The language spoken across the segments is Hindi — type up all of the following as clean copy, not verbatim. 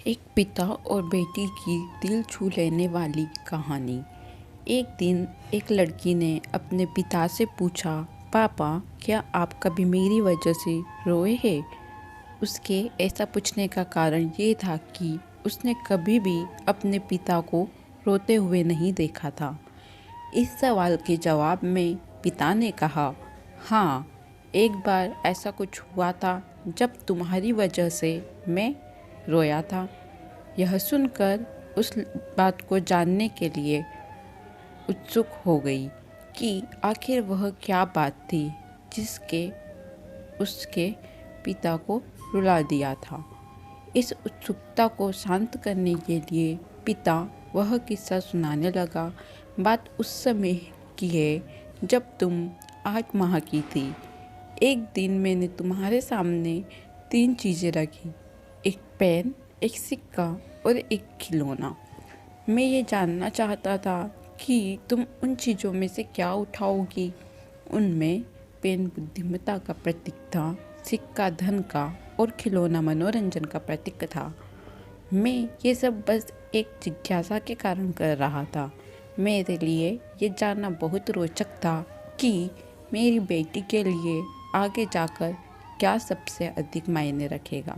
एक पिता और बेटी की दिल छू लेने वाली कहानी। एक दिन एक लड़की ने अपने पिता से पूछा, पापा क्या आप कभी मेरी वजह से रोए हैं? उसके ऐसा पूछने का कारण ये था कि उसने कभी भी अपने पिता को रोते हुए नहीं देखा था। इस सवाल के जवाब में पिता ने कहा, हाँ, एक बार ऐसा कुछ हुआ था जब तुम्हारी वजह से मैं रोया था। यह सुनकर उस बात को जानने के लिए उत्सुक हो गई कि आखिर वह क्या बात थी जिसके उसके पिता को रुला दिया था। इस उत्सुकता को शांत करने के लिए पिता वह किस्सा सुनाने लगा। बात उस समय की है जब तुम 8 माह की थी। एक दिन मैंने तुम्हारे सामने 3 चीज़ें रखी, एक पेन, एक सिक्का और एक खिलौना। मैं ये जानना चाहता था कि तुम उन चीज़ों में से क्या उठाओगी। उनमें पेन बुद्धिमत्ता का प्रतीक था, सिक्का धन का और खिलौना मनोरंजन का प्रतीक था। मैं ये सब बस एक जिज्ञासा के कारण कर रहा था। मेरे लिए ये जानना बहुत रोचक था कि मेरी बेटी के लिए आगे जाकर क्या सबसे अधिक मायने रखेगा।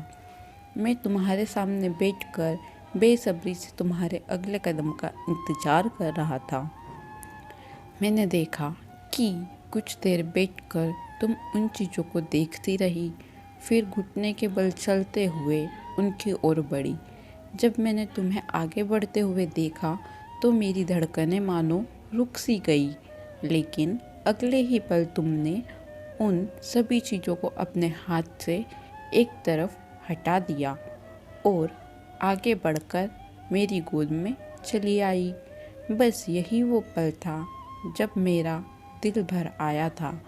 मैं तुम्हारे सामने बैठकर बेसब्री से तुम्हारे अगले कदम का इंतज़ार कर रहा था। मैंने देखा कि कुछ देर बैठकर तुम उन चीज़ों को देखती रही, फिर घुटने के बल चलते हुए उनकी ओर बढ़ी। जब मैंने तुम्हें आगे बढ़ते हुए देखा तो मेरी धड़कनें मानो रुक सी गई, लेकिन अगले ही पल तुमने उन सभी चीज़ों को अपने हाथ से एक तरफ हटा दिया और आगे बढ़कर मेरी गोद में चली आई। बस यही वो पल था जब मेरा दिल भर आया था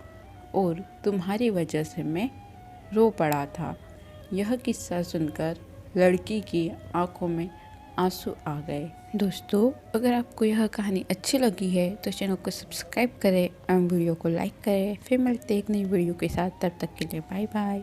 और तुम्हारी वजह से मैं रो पड़ा था। यह किस्सा सुनकर लड़की की आंखों में आंसू आ गए। दोस्तों, अगर आपको यह कहानी अच्छी लगी है तो चैनल को सब्सक्राइब करें और वीडियो को लाइक करें। फिर मिलते हैं एक नई वीडियो के साथ। तब तक के लिए बाय बाय।